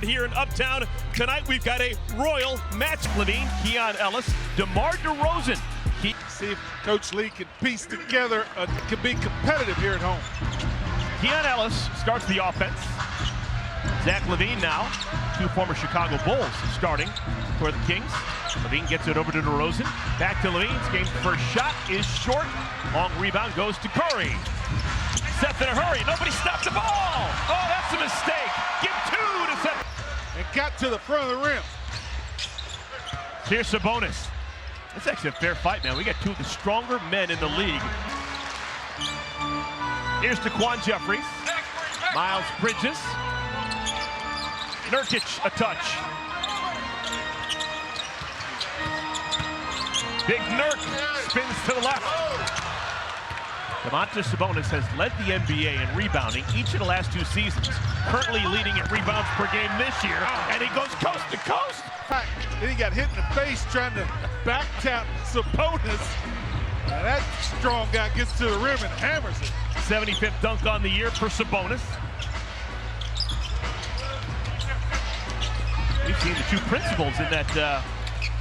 celebrated here in Uptown. Tonight we've got a royal match. Levine, Keon Ellis, DeMar DeRozan. See if Coach Lee can piece together, can be competitive here at home. Keon Ellis starts the offense. Zach Levine now, two former Chicago Bulls starting for the Kings. Levine gets it over to DeRozan. Back to Levine's game's first shot is short. Long rebound goes to Curry. Seth in a hurry. Nobody stopped the ball. Oh, that's a mistake. Give two to Seth. And got to the front of the rim. Here's Sabonis. It's actually a fair fight, man. We got two of the stronger men in the league. Here's Daquan Jeffries. Miles Bridges. Nurkic, a touch. Big Nurk spins to the left. Domantas Sabonis has led the NBA in rebounding each of the last two seasons. Currently leading in rebounds per game this year, and he goes coast to coast. Then he got hit in the face trying to back tap Sabonis. Now that strong guy gets to the rim and hammers it. 75th dunk on the year for Sabonis. We've seen the two principals in that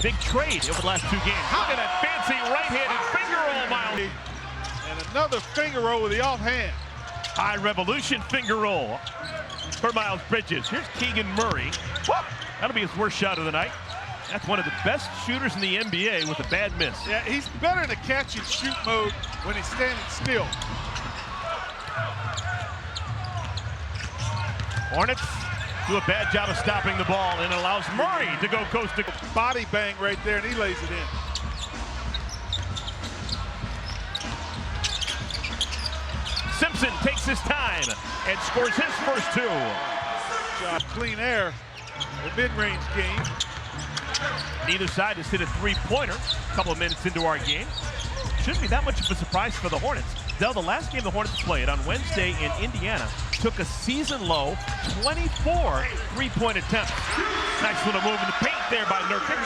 big trade over the last two games. Look at that fancy right-handed finger roll, Miles. And another finger roll with the offhand. High revolution finger roll for Miles Bridges. Here's Keegan Murray. Whoop! That'll be his worst shot of the night. That's one of the best shooters in the NBA with a bad miss. Yeah, he's better in a catch and shoot mode when he's standing still. Hornets do a bad job of stopping the ball, and it allows Murray to go coast to coast. Body bang right there, and he lays it in. Simpson takes his time and scores his first two. Clean air, the mid-range game. Neither side has hit a three-pointer a couple of minutes into our game. Shouldn't be that much of a surprise for the Hornets. Though the last game the Hornets played on Wednesday in Indiana took a season-low 24 three-point attempts. Nice little move in the paint there by Nurkic.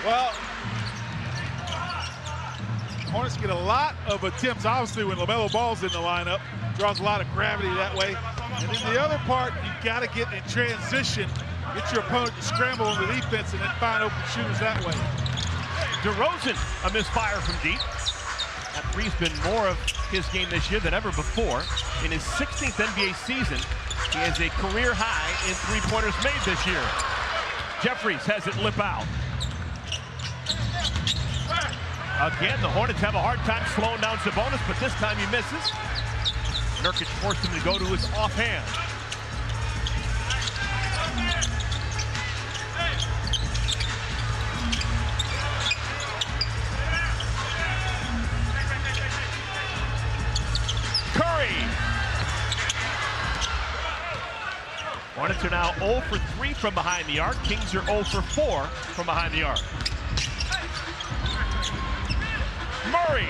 Well, Hornets get a lot of attempts, obviously, when LaMelo Ball's in the lineup. Draws a lot of gravity that way. And then the other part, you got to get in transition, get your opponent to scramble on the defense, and then find open shooters that way. DeRozan, a misfire from deep. That three's been more of his game this year than ever before. In his 16th NBA season, he has a career high in three-pointers made this year. Jeffries has it lip out. Again, the Hornets have a hard time slowing down Sabonis, but this time he misses. Nurkic forced him to go to his offhand. Curry. Hornets are now 0 for 3 from behind the arc. Kings are 0 for 4 from behind the arc. Murray.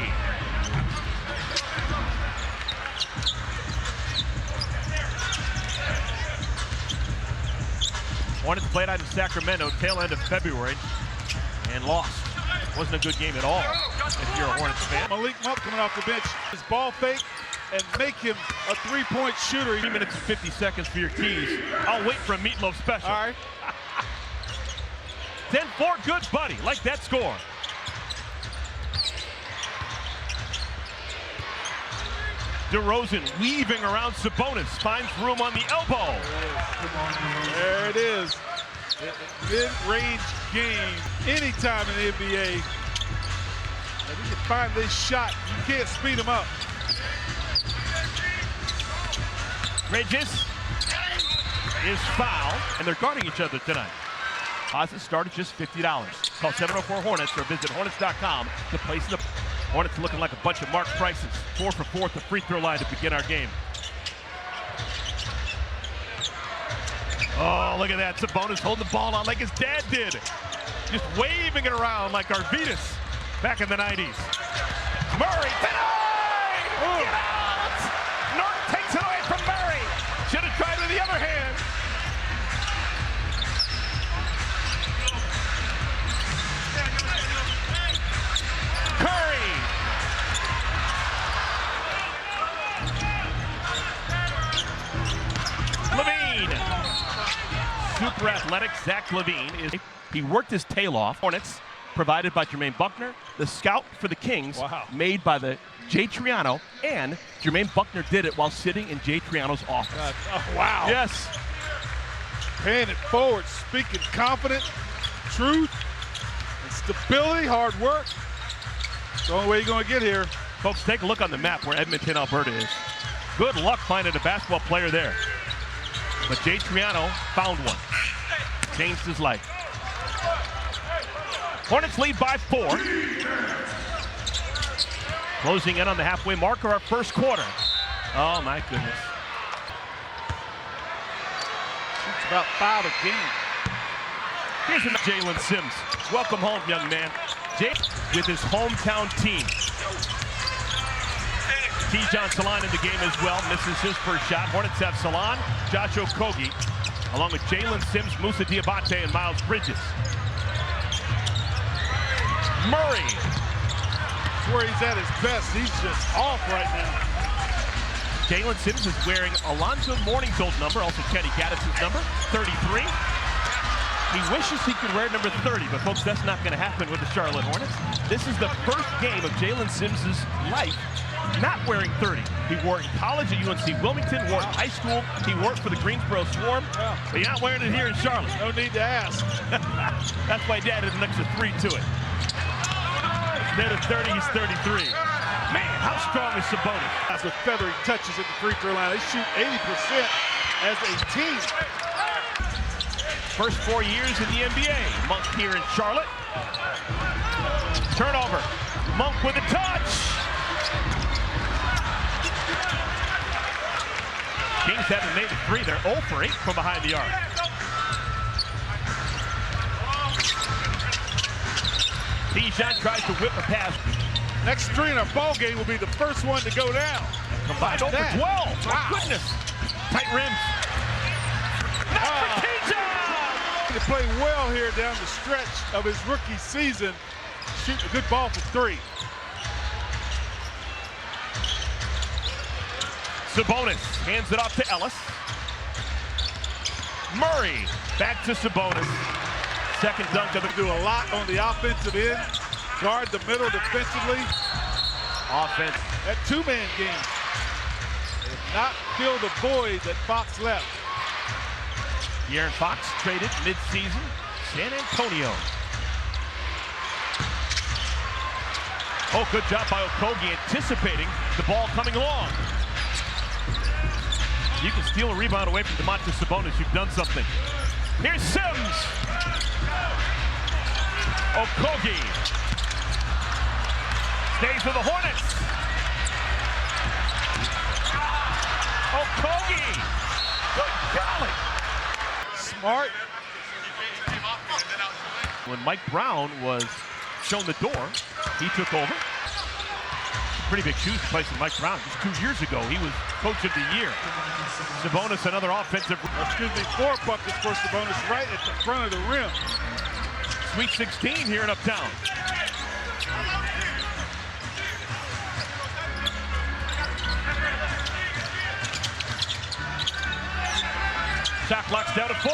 Hornets played out in Sacramento tail end of February and lost. Wasn't a good game at all if you're a Hornets fan. Malik Monk coming off the bench. His ball fake and make him a three-point shooter. 3 minutes and 50 seconds for your keys. I'll wait for a meatloaf special. All right. 10-4, good buddy. Like that score. DeRozan weaving around Sabonis, finds room on the elbow. There it is. Mid-range game, anytime in the NBA. If you can find this shot, you can't speed him up. Bridges is fouled, and they're guarding each other tonight. Deposit start at just $50. Call 704-HORNETS or visit Hornets.com to place the Hornets looking like a bunch of marked prices. 4 for 4 at the free throw line to begin our game. Oh, look at that. Sabonis holding the ball on like his dad did. Just waving it around like Arvidas back in the 90s. Murray, denied! Get out! Norton takes it away from Murray. Should have tried with the other hand. Curry. Levine. super athletic Zach Levine he worked his tail off. Hornets, provided by Jermaine Buckner. The scout for the Kings, made by the Jay Triano, and Jermaine Buckner did it while sitting in Jay Triano's office. Wow. Yes. Paying it forward, speaking confident, truth, and stability, hard work. It's the only way you're going to get here. Folks, take a look on the map where Edmonton, Alberta is. Good luck finding a basketball player there. But Jay Triano found one. Changed his life. Hornets lead by 4. Closing in on the halfway mark of our first quarter. Oh, my goodness. It's about 5 a game. Here's Jalen Sims. Welcome home, young man. Jay with his hometown team. Tijan Salon in the game as well. Misses his first shot. Hornets have Salon, Josh Okogie, along with Jalen Sims, Moussa Diabate, and Miles Bridges. Murray. That's where he's at his best. He's just off right now. Jalen Sims is wearing Alonzo Mourning's old number, also Kenny Gaddis' number, 33. He wishes he could wear number 30, but folks, that's not going to happen with the Charlotte Hornets. This is the first game of Jalen Sims' life not wearing 30. He wore it in college at UNC Wilmington, wore it in high school, he wore it for the Greensboro Swarm, but he's not wearing it here in Charlotte. No need to ask. That's why Dad added an extra 3 to it. Instead of 30, he's 33. Man, how strong is Sabonis? That's with feathery touches at the free throw line. They shoot 80% as a team. First 4 years in the NBA. Monk here in Charlotte. Turnover. Monk with a touch. Kings haven't made a 3. They're 0 for 8 from behind the arc. Tijan tries to whip a pass. Next 3 in our ball game will be the first one to go down. Combined over 12. My goodness. Tight rims. Not for Tijan! To play well here down the stretch of his rookie season. Shooting a good ball for 3. Sabonis hands it off to Ellis. Murray back to Sabonis. Second dunk of the do a lot on the offensive end. Guard the middle defensively. Offense. That 2-man game. They have not filled the void that Fox left. De'Aaron Fox traded mid-season. San Antonio. Oh, good job by Okogie anticipating the ball coming along. You can steal a rebound away from Domantas Sabonis. You've done something. Here's Sims. Okogie stays with the Hornets. Okogie. Good golly. Smart. When Mike Brown was shown the door, he took over. Pretty big shoes replacing Mike Brown. Just 2 years ago, he was coach of the year. Sabonis, another offensive. 4 buckets for Sabonis right at the front of the rim. Sweet 16 here in Uptown. Shot clock's down to 4.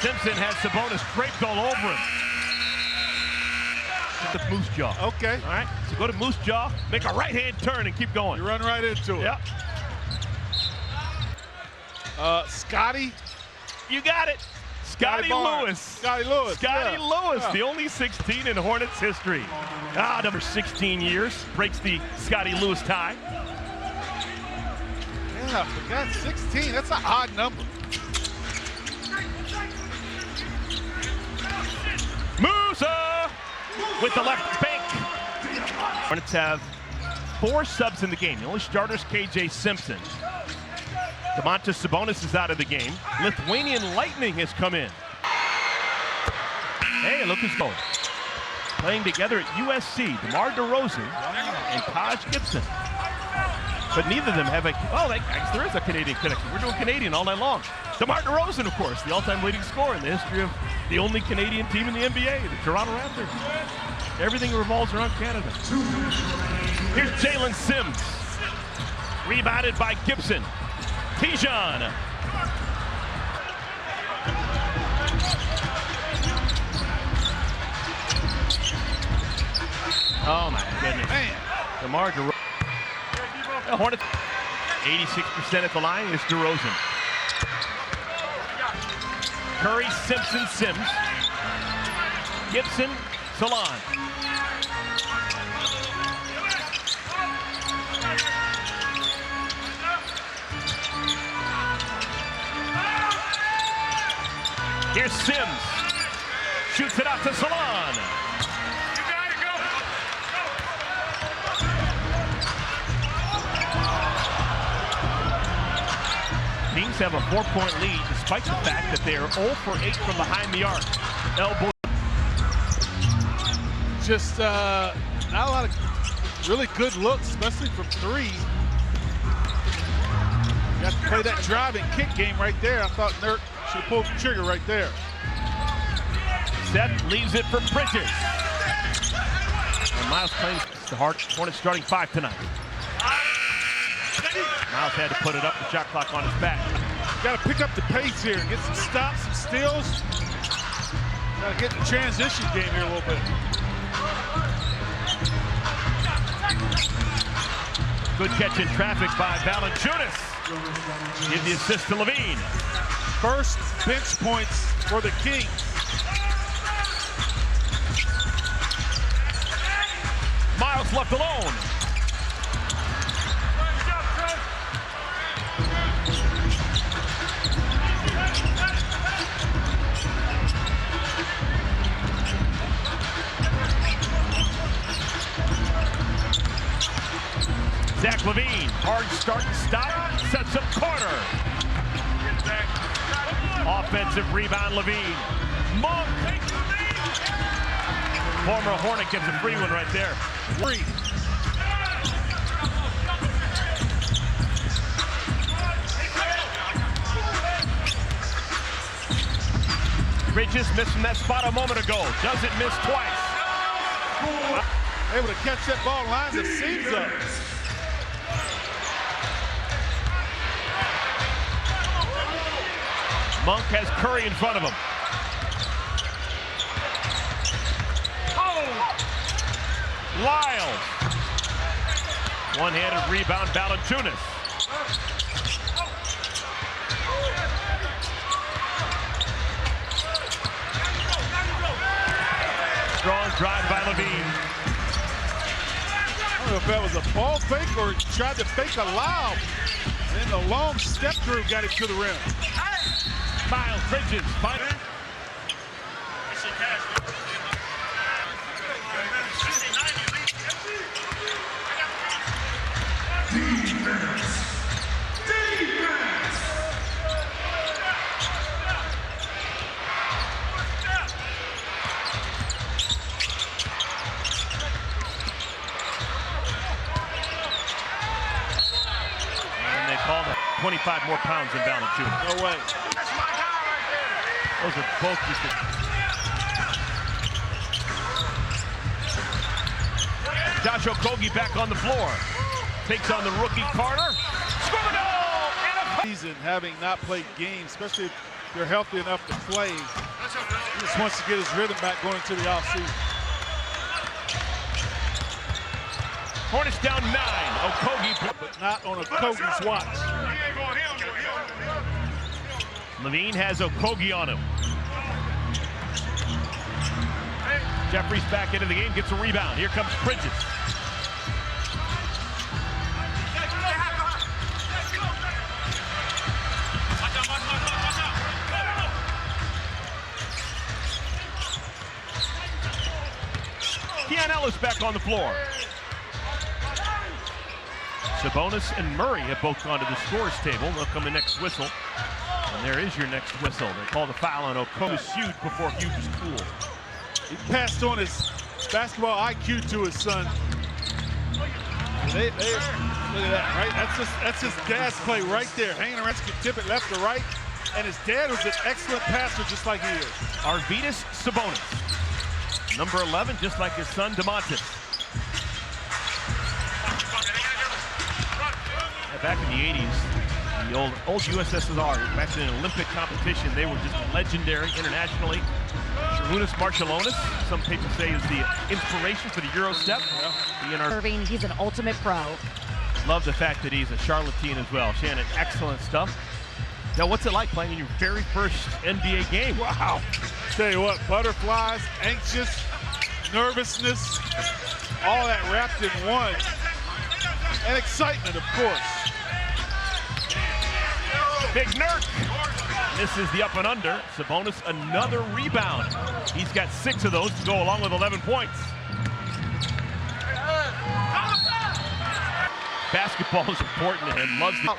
Simpson has Sabonis draped all over him. The Moose Jaw. Okay. All right, so go to Moose Jaw, make a right-hand turn and keep going. You run right into it. Yep. Scotty. You got it. Scotty Lewis. Scotty Lewis. Scotty Lewis, Yeah. the only 16 in Hornets history. Number 16 years, breaks the Scotty Lewis tie. Yeah, I forgot 16. That's an odd number. Musa with the left bank. Hornets have 4 subs in the game. The only starter's KJ Simpson. Domantas Sabonis is out of the game. Lithuanian Lightning has come in. Hey, look who's going. Playing together at USC, DeMar DeRozan and Taj Gibson. But neither of them have a, there is a Canadian connection. We're doing Canadian all night long. DeMar DeRozan, of course, the all-time leading scorer in the history of the only Canadian team in the NBA, the Toronto Raptors. Everything revolves around Canada. Here's Jalen Sims. Rebounded by Gibson. Tijan Oh my goodness. Man. DeMar DeRozan. The Hornets 86% at the line. Here's DeRozan. Curry, Simpson, Sims. Gibson, Salon. Here's Sims. Shoots it out to Salon. Kings have a 4-point lead despite the fact that they are 0 for 8 from behind the arc. Elbow. Just not a lot of really good looks, especially from three. You have to play that drive and kick game right there. I thought Nurk should have pulled the trigger right there. Seth leaves it for Bridges. And Miles claims the Hornets starting 5 tonight. Miles had to put it up, the shot clock on his back. Got to pick up the pace here, get some stops, some steals. Got to get in the transition game here a little bit. Good catch in traffic by Valanciunas. Give the assist to Levine. First bench points for the Kings. Miles left alone. Zach LaVine, hard start and stop, sets up Carter. Offensive rebound, LaVine. Monk. Former Hornet gets a free one right there. Free. Bridges missing that spot a moment ago. Doesn't miss twice. Able to catch that ball, line the seams up. Monk has Curry in front of him. Lyles. One-handed rebound, Valanciunas. Strong drive by LaVine. I don't know if that was a ball fake or he tried to fake a lob. And then the long step through got him to the rim. Miles Bridges, final. And they called it 25 more pounds than Valanciunas. No way. Those are both just Josh Okogie back on the floor. Takes on the rookie Carter. Season having not played games, especially if they're healthy enough to play. He just wants to get his rhythm back going into the offseason. Hornets down 9. Okogie, but not on Okogie's watch. LaVine has Okogie on him. Jeffries back into the game, gets a rebound. Here comes Bridges. Keon Ellis back on the floor. Sabonis and Murray have both gone to the scores table. They'll come the next whistle. And there is your next whistle. They call the foul on Okogie's Huge before Huge is cool. He passed on his basketball IQ to his son. Look at that, right? That's his dad's play right there. Hanging around, can tip it left to right. And his dad was an excellent passer just like he is. Arvydas Sabonis. Number 11, just like his son, DeMontis. Yeah, back in the 80s, the old USSR, back in an Olympic competition. They were just legendary internationally. Sharunas Marciulionis, some people say, is the inspiration for the Euro step. Irving, he's an ultimate pro. Love the fact that he's a Charlottean as well. Shannon, excellent stuff. Now, what's it like playing in your very first NBA game? Wow. Tell you what, butterflies, anxious, nervousness, all that wrapped in one. And excitement, of course. Big Nurk. This is the up and under. Sabonis, another rebound. He's got 6 of those to go along with 11 points. Basketball is important to him. Loves the...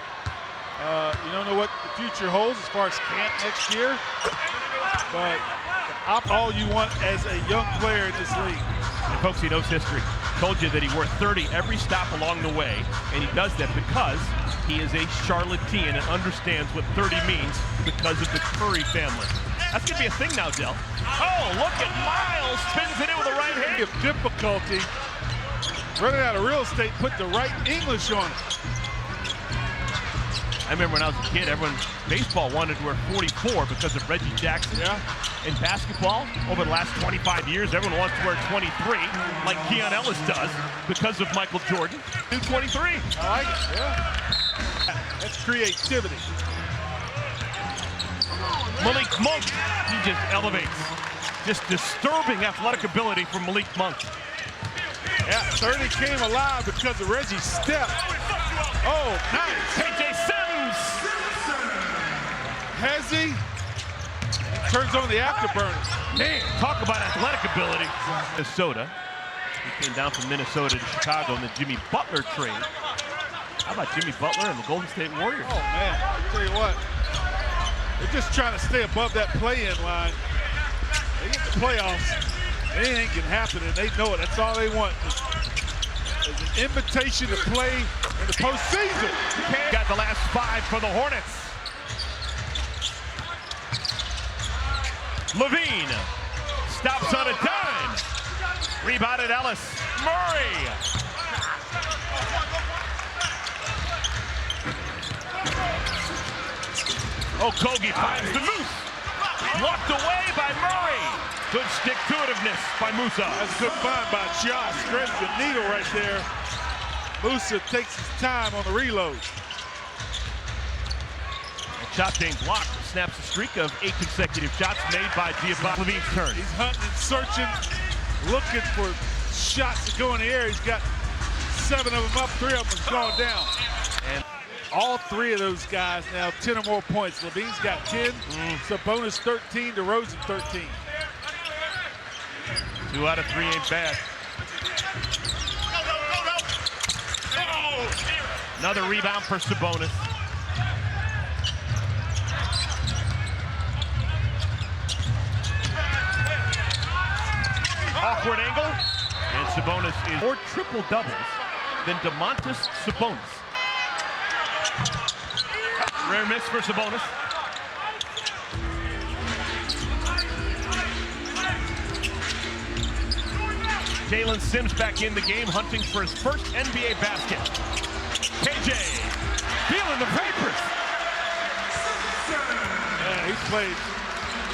You don't know what the future holds as far as camp next year, but all you want as a young player in this league. And folks, he knows history. Told you that he worth 30 every stop along the way, and he does that because he is a Charlottean and understands what 30 means because of the Curry family. That's going to be a thing now, Del. Oh, look at Miles, spins it in with the right hand. Of difficulty running out of real estate, put the right English on it. I remember when I was a kid, everyone, baseball wanted to wear 44 because of Reggie Jackson. Yeah. In basketball, over the last 25 years, everyone wants to wear 23, like Keon Ellis does, because of Michael Jordan. Do 23. I like it, yeah. That's creativity. Malik Monk, he just elevates. Just disturbing athletic ability from Malik Monk. Yeah, 30 came alive because of Reggie's step. Oh, nice. KJ Sims. Has he? Turns on the afterburner. Man, talk about athletic ability. Minnesota. He came down from Minnesota to Chicago in the Jimmy Butler trade. How about Jimmy Butler and the Golden State Warriors? Oh, man, I'll tell you what. They're just trying to stay above that play-in line. They get the playoffs. Anything can happen, and they know it. That's all they want. It's an invitation to play in the postseason. Got the last 5 for the Hornets. Levine stops on a dime. Rebounded Ellis. Murray. Okogie finds the Moose. Walked away by Murray. Good stick-to-itiveness by Musa. That's a good find by Josh. Threads the needle right there. Musa takes his time on the reload. Shot being blocked. Snaps a streak of 8 consecutive shots made by Giovanni. Levine's turn. He's hunting and searching, looking for shots to go in the air. He's got 7 of them up, 3 of them have gone down. And all 3 of those guys now 10 or more points. Levine's got 10, Sabonis 13, DeRozan 13. 2 out of 3 ain't bad. Another rebound for Sabonis. Awkward angle, and Sabonis is more triple doubles than Domantas Sabonis. Rare miss for Sabonis. Jalen Sims back in the game, hunting for his first NBA basket. KJ feeling the papers. Yeah, he played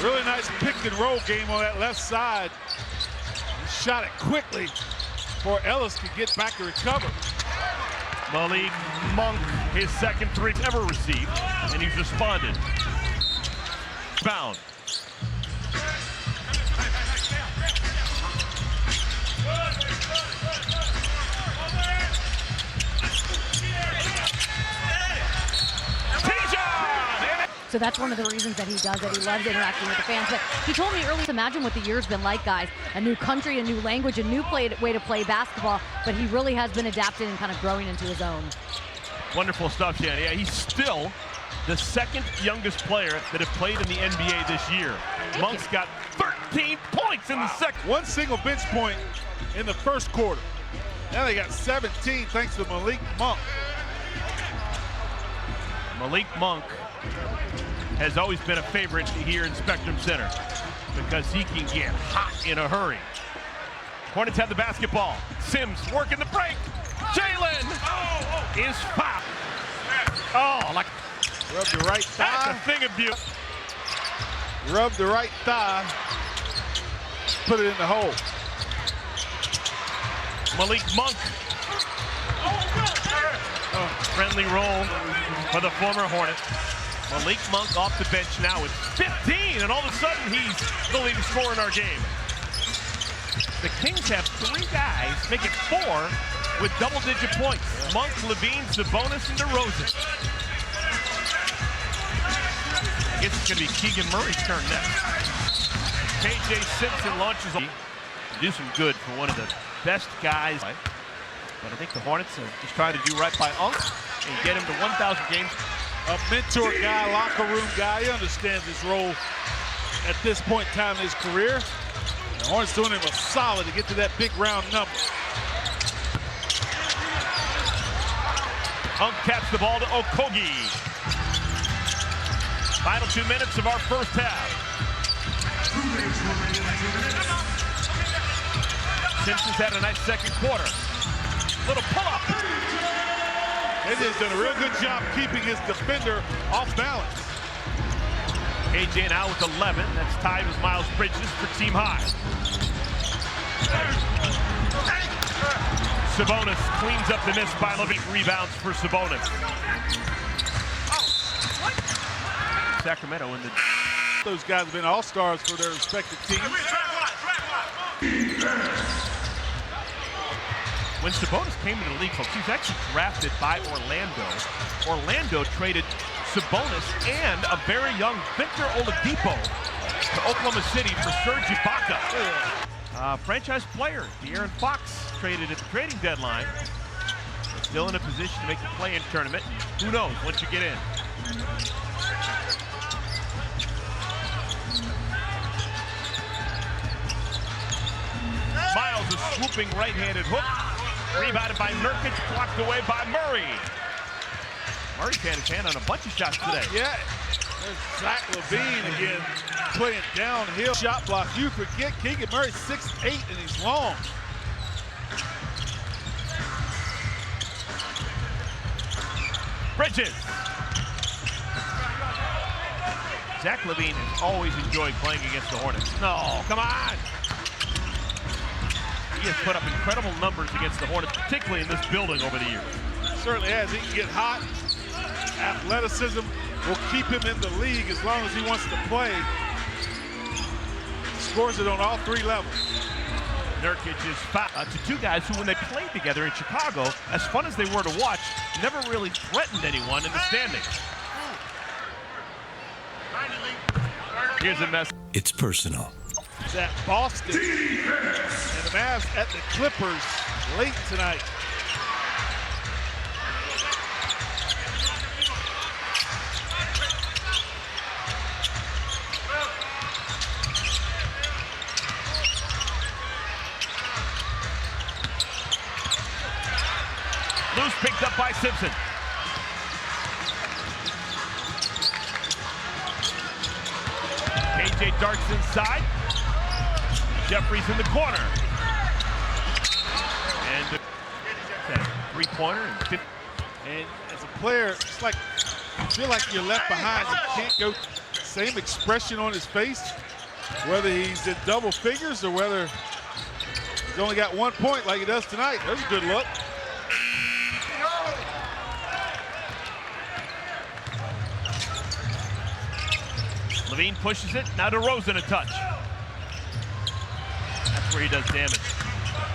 really nice pick and roll game on that left side. He shot it quickly before Ellis could get back to recover. Malik Monk, his second 3 ever received, and he's responded. Bound. So that's one of the reasons that he does it. He loves interacting with the fans. But he told me earlier, imagine what the year's been like, guys. A new country, a new language, a new way to play basketball. But he really has been adapting and kind of growing into his own. Wonderful stuff, Shannon. Yeah, he's still the 2nd youngest player that have played in the NBA this year. Monk's got 13 points in the second. 1 single bench point in the first quarter. Now they got 17 thanks to Malik Monk. Malik Monk has always been a favorite here in Spectrum Center because he can get hot in a hurry. Hornets have the basketball. Sims working the break. Jalen is fouled. Oh, like Rub the right thigh. That's a thing of beauty. Rub the right thigh. Put it in the hole. Malik Monk. Friendly roll for the former Hornet. Malik Monk off the bench now with 15, and all of a sudden he's the leading scorer in our game. The Kings have 3 guys, make it 4, with double-digit points. Monk, Levine, Sabonis, and DeRozan. I guess it's going to be Keegan Murray's turn next. KJ Simpson launches on. Do some good for one of the best guys. But I think the Hornets are just trying to do right by Unk and get him to 1,000 games. A mentor guy, locker room guy. He understands his role at this point in time in his career. The Hornets doing him a solid to get to that big round number. Unk taps the ball to Okogie. Final 2 minutes of our first half. Simpson's had a nice second quarter. Little pull-up. He has done a real good job keeping his defender off balance. AJ now with 11. That's tied with Miles Bridges for team high. Sabonis cleans up the miss by Levine. Rebounds for Sabonis. Sacramento in the... Those guys have been all-stars for their respective teams. When Sabonis came into the league, folks, he was actually drafted by Orlando. Orlando traded Sabonis and a very young Victor Oladipo to Oklahoma City for Serge Ibaka. Franchise player, De'Aaron Fox, traded at the trading deadline. Still in a position to make the play-in tournament. Who knows once you get in. Miles, a swooping right-handed hook. Rebounded by Nurkic, blocked away by Murray. Murray's had his hand on a bunch of shots today. Yeah, there's Zach LaVine again playing downhill. Shot block. You forget Keegan Murray's 6'8" and he's long. Bridges. Zach LaVine has always enjoyed playing against the Hornets. No, come on. He has put up incredible numbers against the Hornets, particularly in this building over the years. Certainly has. He can get hot. Athleticism will keep him in the league as long as he wants to play. Scores it on all 3 levels. Nurkic is to 2 guys who, when they played together in Chicago, as fun as they were to watch, never really threatened anyone in the standings. Here's a mess. It's personal. It's at Boston. And the Mavs at the Clippers late tonight. Loose picked up by Simpson. KJ darts inside. Jeffries in the corner. And a 3-pointer. And as a player, it's like you feel like you're left behind. You can't go. Same expression on his face, whether he's in double figures or whether he's only got 1 point like he does tonight. There's a good look. Levine pushes it. Now DeRozan a touch. That's where he does damage.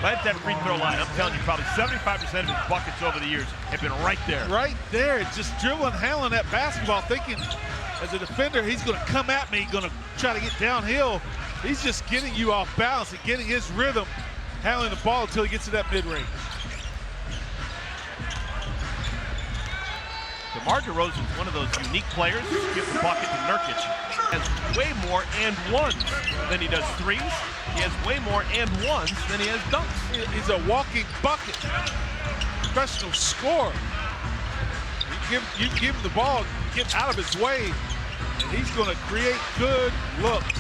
Right at that free throw line, I'm telling you, probably 75% of his buckets over the years have been right there. Right there, just dribbling, handling that basketball, thinking as a defender, he's going to come at me, going to try to get downhill. He's just getting you off balance and getting his rhythm, handling the ball until he gets to that mid-range. DeMar DeRozan is one of those unique players who gives the bucket to Nurkic. He has way more and ones than he does threes. He has way more and ones than he has dunks. He's a walking bucket. Professional scorer. You give him the ball, get out of his way, and he's going to create good looks.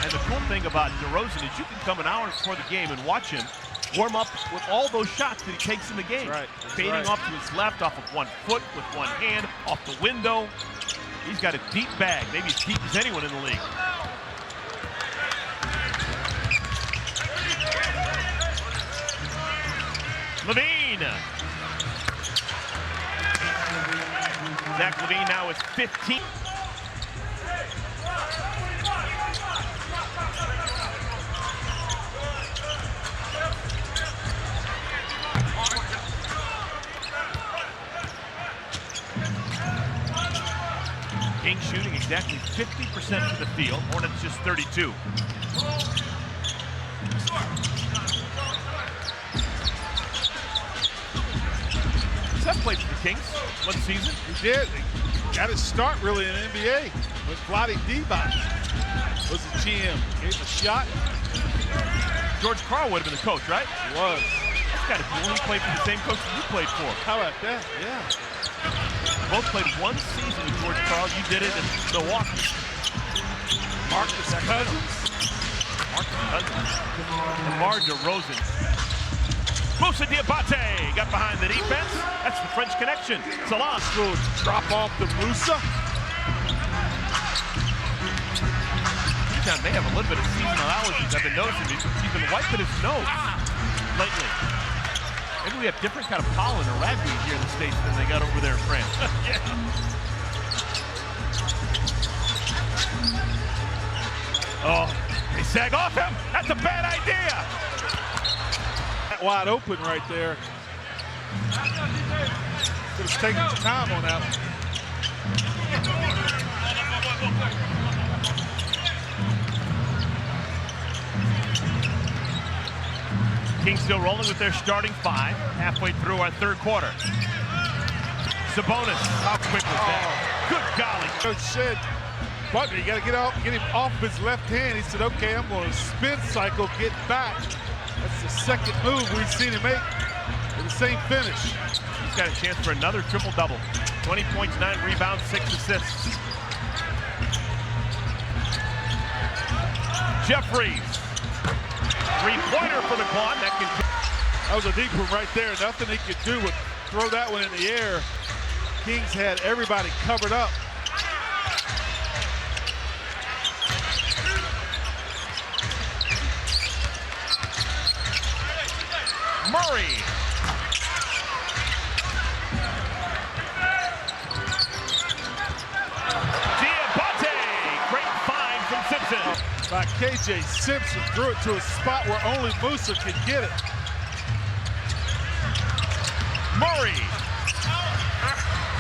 And the cool thing about DeRozan is you can come an hour before the game and watch him, warm up with all those shots that he takes in the game. That's right. Fading off to his left off of 1 foot with one hand, off the window. He's got a deep bag, maybe as deep as anyone in the league. Levine. Zach Levine now is 15. Kings shooting exactly 50% to the field. Hornets just 32. Seth played for the Kings one season. He did. He got his start really in the NBA when Vlade Divac was the GM. Gave him a shot. George Karl would have been the coach, right? He was. That's got to cool. He played for the same coach that you played for. How about that? Yeah. Both played one season with George Karl. You did it in Milwaukee. Marcus Cousins. Lamar DeRozan. Moussa Diabate got behind the defense. That's the French connection. Salah. Little drop off to Moussa. They have a little bit of seasonal allergies. I've been noticing he's been wiping his nose lately. Maybe we have different kind of pollen or ragweed here in the States than they got over there in France. Yeah. Oh, they sag off him. That's a bad idea. Wide open right there. Could have taken his time on that one. Kings still rolling with their starting five, halfway through our third quarter. Sabonis, how quick was that? Good golly. Coach said, Butler, you got to get him off his left hand. He said, okay, I'm going to spin cycle, get back. That's the second move we've seen him make with the same finish. He's got a chance for another triple-double. 20 points, 9 rebounds, 6 assists. Jeffries. Three-pointer for the Quan. That was a deep one right there. Nothing he could do but throw that one in the air. Kings had everybody covered up. Murray. Diabate. Great find from Simpson. By KJ Simpson, threw it to a spot where only Moussa could get it. Murray.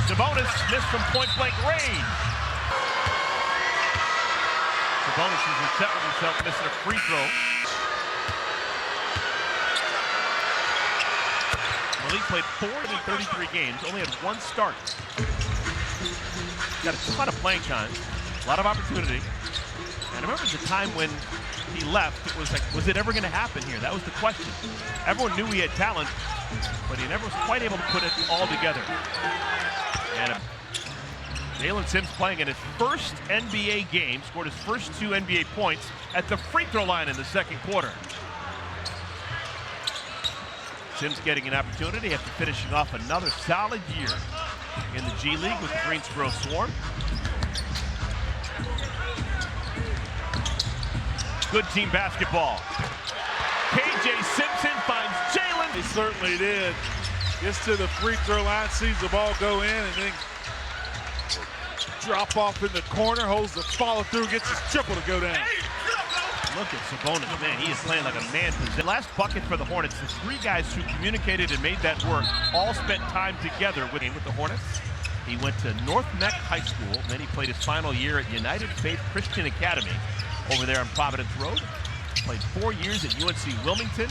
Sabonis missed from point-blank range. Sabonis is upset with himself, missing a free throw. Malik played 4 in 33 games, only had 1 start. Got a ton of playing time, a lot of opportunity. And I remember the time when he left, it was like, was it ever going to happen here? That was the question. Everyone knew he had talent, but he never was quite able to put it all together. And Jalen Sims playing in his first NBA game, scored his first 2 NBA points at the free throw line in the second quarter. Sims getting an opportunity after finishing off another solid year in the G League with the Greensboro Swarm. Good team basketball. KJ Simpson finds Jalen. He certainly did. Gets to the free throw line, sees the ball go in, and then drop off in the corner, holds the follow through, gets his triple to go down. Look at Sabonis, man, he is playing like a man. The last bucket for the Hornets, the 3 guys who communicated and made that work all spent time together with the Hornets. He went to North Neck High School, then he played his final year at United Faith Christian Academy over there on Providence Road. Played 4 years at UNC Wilmington.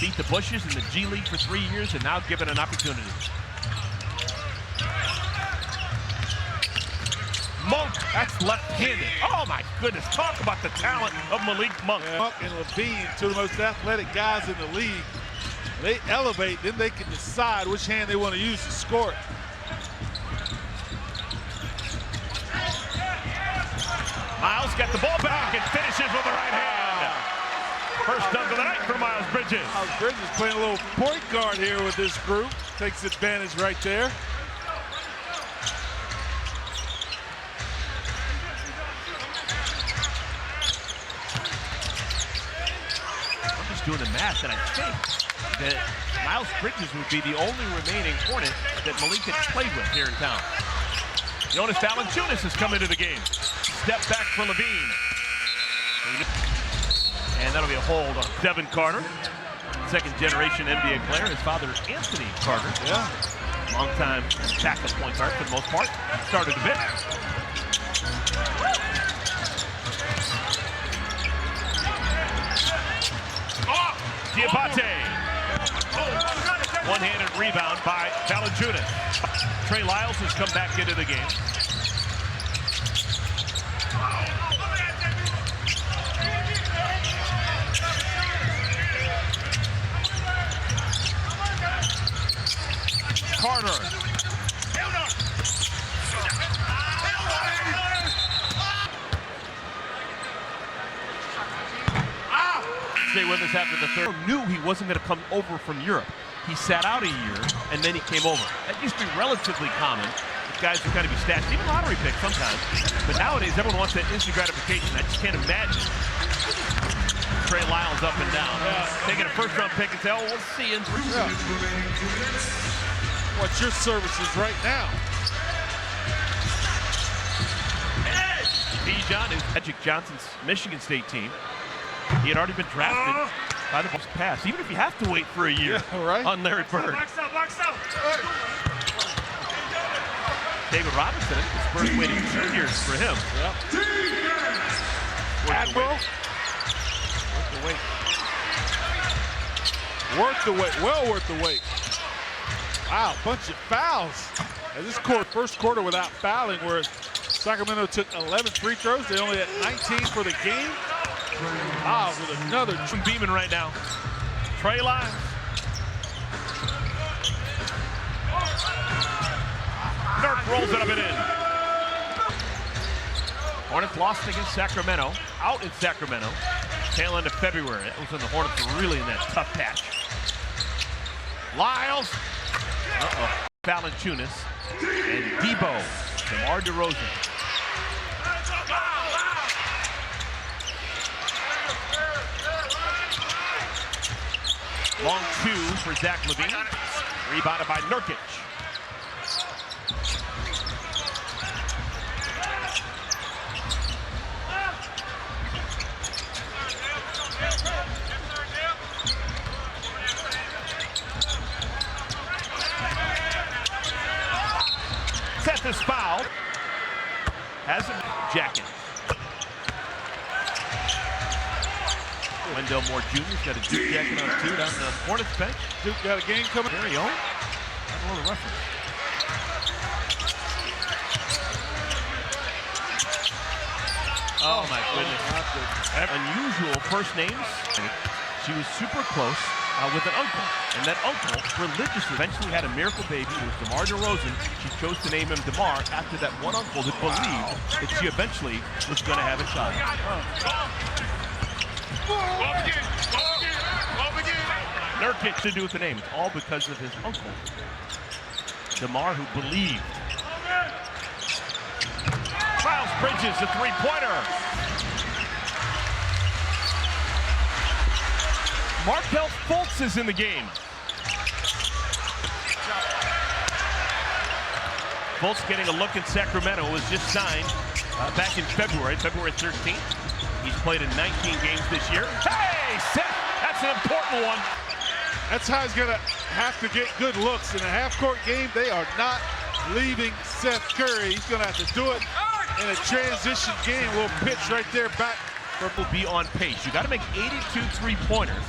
Beat the Bushes in the G League for 3 years and now given an opportunity. Monk, that's left-handed. Oh my goodness, talk about the talent of Malik Monk. Yeah, Monk and Levine, 2 of the most athletic guys in the league. They elevate, then they can decide which hand they want to use to score it. Miles got the ball back and finishes with the right hand. First dunk of the night for Miles Bridges. Bridges. Bridges playing a little point guard here with this group. Takes advantage right there. I'm just doing the math, and I think that Miles Bridges would be the only remaining Hornet that Malik had played with here in town. Jonas Valanciunas has come into the game. Step back for Levine. And that'll be a hold on Devin Carter. Second generation NBA player. His father is Anthony Carter. Yeah. Long-time backup point guard for the most part. Started a bit. Diabate. One-handed rebound by Valanciunas. Trey Lyles has come back into the game. Carter. Stay with us after the third. Knew he wasn't going to come over from Europe. He sat out a year, and then he came over. That used to be relatively common. Guys who kind of be stashed, even lottery picks sometimes. But nowadays, everyone wants that instant gratification. I just can't imagine Trey Lyles up and down. Taking a first-round pick and say, oh, we'll see you in 3 years. What's your services right now? Bijan is Magic Johnson's Michigan State team. He had already been drafted by the Bulls pass, even if you have to wait for a year on Larry Bird. David Robinson, the Spurs waiting 2 years for him. Admiral. Worth the wait. Well worth the wait. Wow, bunch of fouls. As this first quarter without fouling, where Sacramento took 11 free throws. They only had 19 for the game. Wow, with another. Beaming right now. Trey Lyles. Nurk rolls it up and in. Hornets lost against Sacramento. Out in Sacramento. Tail end of February. That was when the Hornets were really in that tough patch. Lyles. Valanciunas. And DeMar DeRozan. Long 2 for Zach LaVine. Rebounded by Nurkic. Seth is fouled. Has a jacket. Wendell Moore Jr.'s got a Duke jacket on too down the Hornets bench. Duke got a game coming. Very own. I don't know the reference. Oh my goodness. Unusual first names. She was super close with an uncle. And that uncle religiously eventually had a miracle baby. It was DeMar DeRozan. She chose to name him DeMar after that one uncle that believed that she eventually was going to have a child. Nurkic to do with the name. It's all because of his uncle, DeMar, who believed. Miles Bridges, a three-pointer. Markelle Fultz is in the game. Fultz getting a look at Sacramento, was just signed back in February 13th. He's played in 19 games this year. Hey, Seth, that's an important one. That's how he's gonna have to get good looks. In a half-court game, they are not leaving Seth Curry. He's gonna have to do it in a transition game. A little pitch right there back. Will be on pace. You got to make 82 three-pointers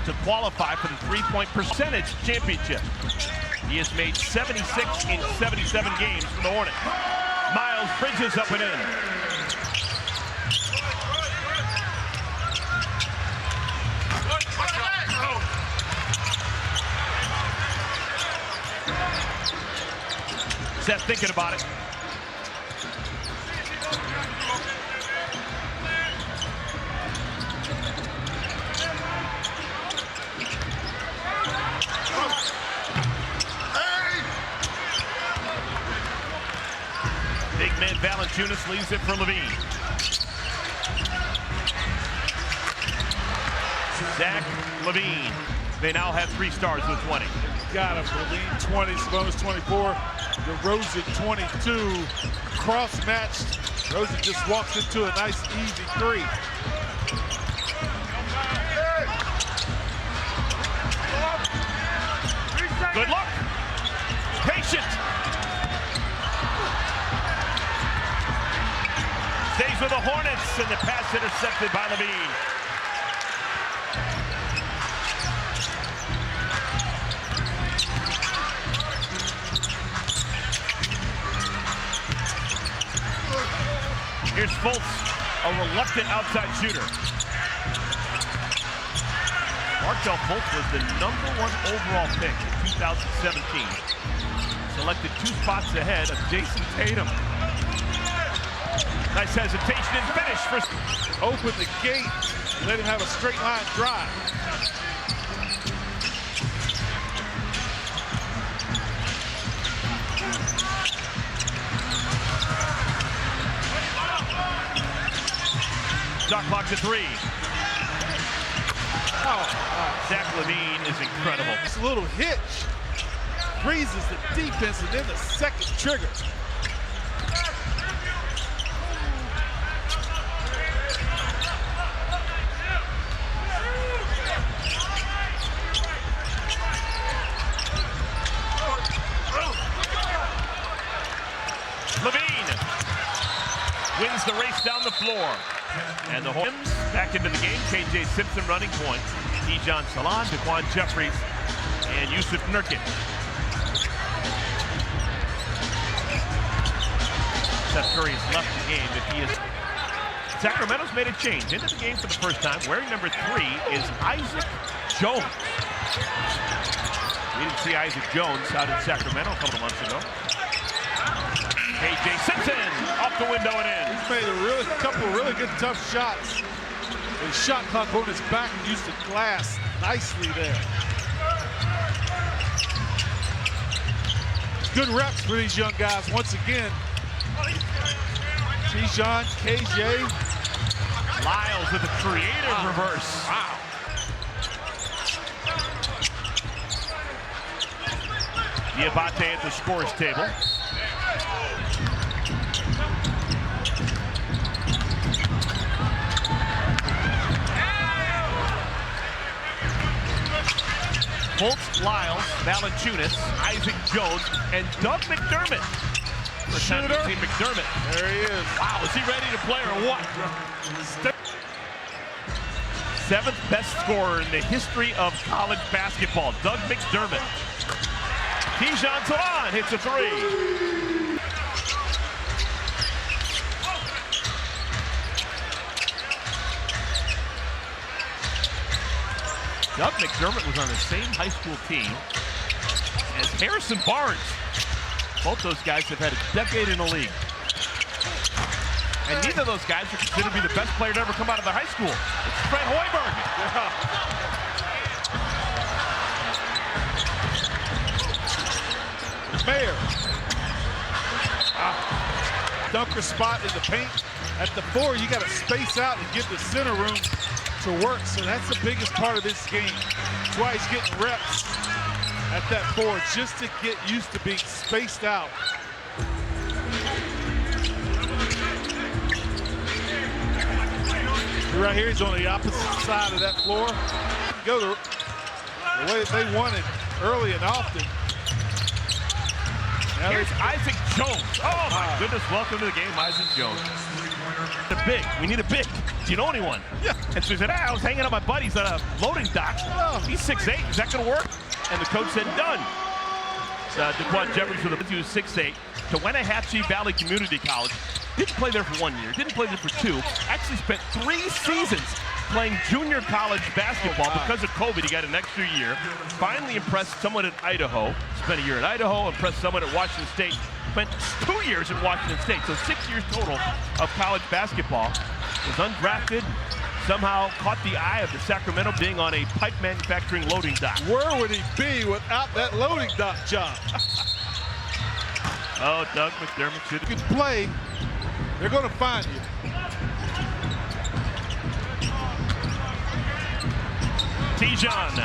to qualify for the three-point percentage championship. He has made 76 in 77 games for the Hornets. Miles Bridges up and in. Seth thinking about it. Valanciunas leaves it for Levine. Zach LaVine. They now have 3 stars with 20. Got him. Levine 20, Sabonis 24, DeRozan 22. Cross-matched. DeRozan just walks into a nice, easy 3. Good luck. Patient. Stays with the Hornets, and the pass intercepted by Levine. Here's Fultz, a reluctant outside shooter. Markelle Fultz was the #1 overall pick in 2017. Selected 2 spots ahead of Jason Tatum. Nice hesitation and finish for... Open the gate, let him have a straight line drive. Shot clock to 3. Zach LaVine is incredible. It's a little hitch. Freezes the defense and then the second trigger. LaVine wins the race down the floor. And the Hornets back into the game. KJ Simpson running point. Tijan Salan, Daquan Jeffries, and Yusuf Nurkic. Seth Curry has left the game. If he is, Sacramento's made a change into the game for the first time. Wearing number 3 is Isaac Jones. We didn't see Isaac Jones out in Sacramento a couple of months ago. KJ Simpson off the window and in. He's made a couple really good tough shots. His shot clock on his back and used the glass nicely there. Good reps for these young guys once again. Tijan, KJ. Lyles with a creative reverse. Wow. Diabate at the scores table. Fultz, Lyles, Valanciunas, Isaac Jones, and Doug McDermott. First time we've seen McDermott. There he is. Wow, is he ready to play or what? 7th best scorer in the history of college basketball, Doug McDermott. Tijan Salan hits a 3. Doug McDermott was on the same high school team as Harrison Barnes. Both those guys have had a decade in the league. And neither of those guys are considered to be the best player to ever come out of their high school. It's Fred Hoiberg. Mayer. Dunker spot in the paint. At the 4, you got to space out and give the center room to work. So that's the biggest part of this game. That's why he's getting reps at that 4, just to get used to being spaced out. Right here, he's on the opposite side of that floor. Go the way that they want it early and often. Now here's Isaac Jones. Oh my goodness, welcome to the game, Isaac Jones. The big, we need a big. Do you know anyone? Yeah. And so he said, I was hanging out with my buddies at a loading dock. Oh. He's 6'8", is that gonna work? And the coach said, done. Daquan Jeffries with he was 6'8", to Wenatchee Valley Community College. Didn't play there for 1 year, didn't play there for 2. Actually spent 3 seasons playing junior college basketball. Because of COVID, he got an extra year. Finally impressed someone at Idaho. Spent a year at Idaho, impressed someone at Washington State. Spent 2 years at Washington State, so 6 years total of college basketball. Was undrafted, somehow caught the eye of the Sacramento being on a pipe manufacturing loading dock. Where would he be without that loading dock job? Oh, Doug McDermott should Good play. They're going to find you. Tijon.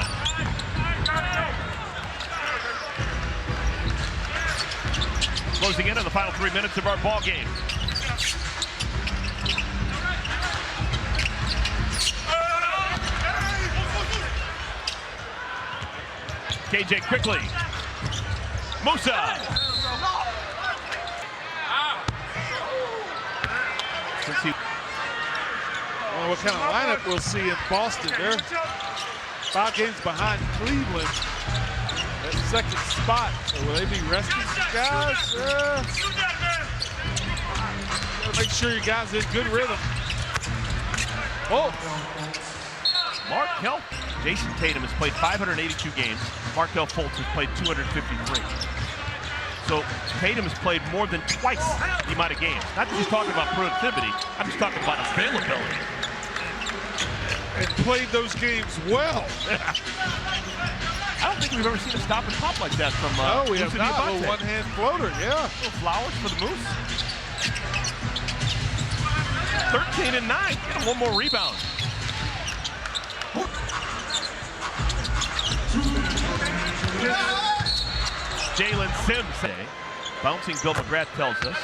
Closing in on the final 3 minutes of our ball game. KJ quickly. Musa. Well, what kind of lineup we'll see in Boston? They're 5 games behind Cleveland at second spot. So will they be resting some guys? Gotta make sure your guys in good rhythm. Oh, Markelle. Jason Tatum has played 582 games. Markelle Fultz has played 253. So Tatum has played more than twice the amount of games. Not just talking about productivity, I'm just talking about availability. and played those games well. I don't think we've ever seen a stop and pop like that from No, we have Musa not. A Diabate. little one-hand floater, yeah. Little flowers for the Moose. 13 and 9. Get him one more rebound. Jalen Sims today. Bouncing Bill McGrath tells us.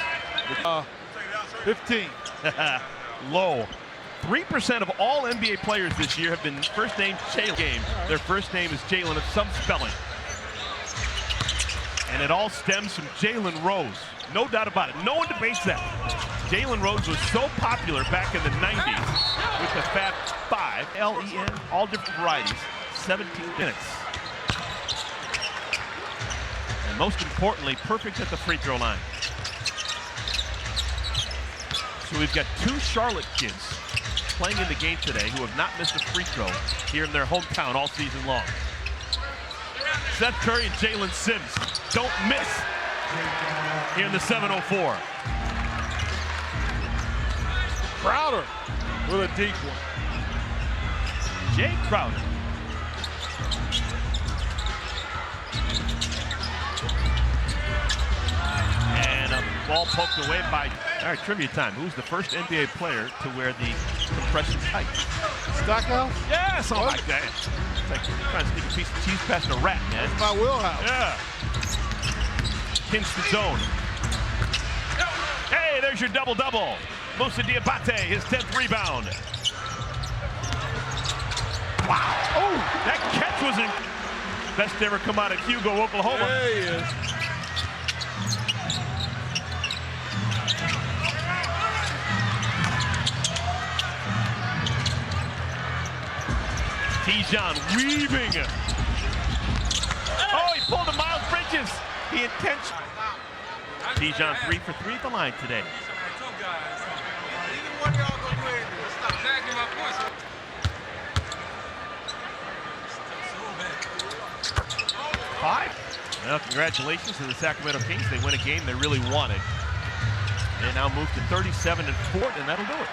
15. Low. 3% of all NBA players this year have been first name Jalen game. Their first name is Jalen of some spelling. And it all stems from Jalen Rose. No doubt about it. No one debates that. Jalen Rose was so popular back in the 90s with the Fab 5, L-E-N, all different varieties, 17 minutes. And most importantly, perfect at the free throw line. So we've got two Charlotte kids playing in the game today who have not missed a free throw here in their hometown all season long. Seth Curry and Jalen Sims don't miss here in the 7:04. Crowder with a deep one. Jay Crowder. And a ball poked away by, all right, trivia time. Who's the first NBA player to wear the compression tights? Stockhouse? Yeah, something like that. It's like trying to sneak a piece of cheese past a rat, man. That's my wheelhouse. Yeah. Kinston zone. Hey, there's your double-double. Musa Diabate, his 10th rebound. Wow. Oh, that catch was in. Best to ever come out of Hugo, Oklahoma. There he is. Tijon weaving. Oh, he pulled a Miles Bridges. He intentionally. Tijon 3 for 3 at the line today. Five. Well, congratulations to the Sacramento Kings. They win a game they really wanted. They now move to 37 and 4, and that'll do it.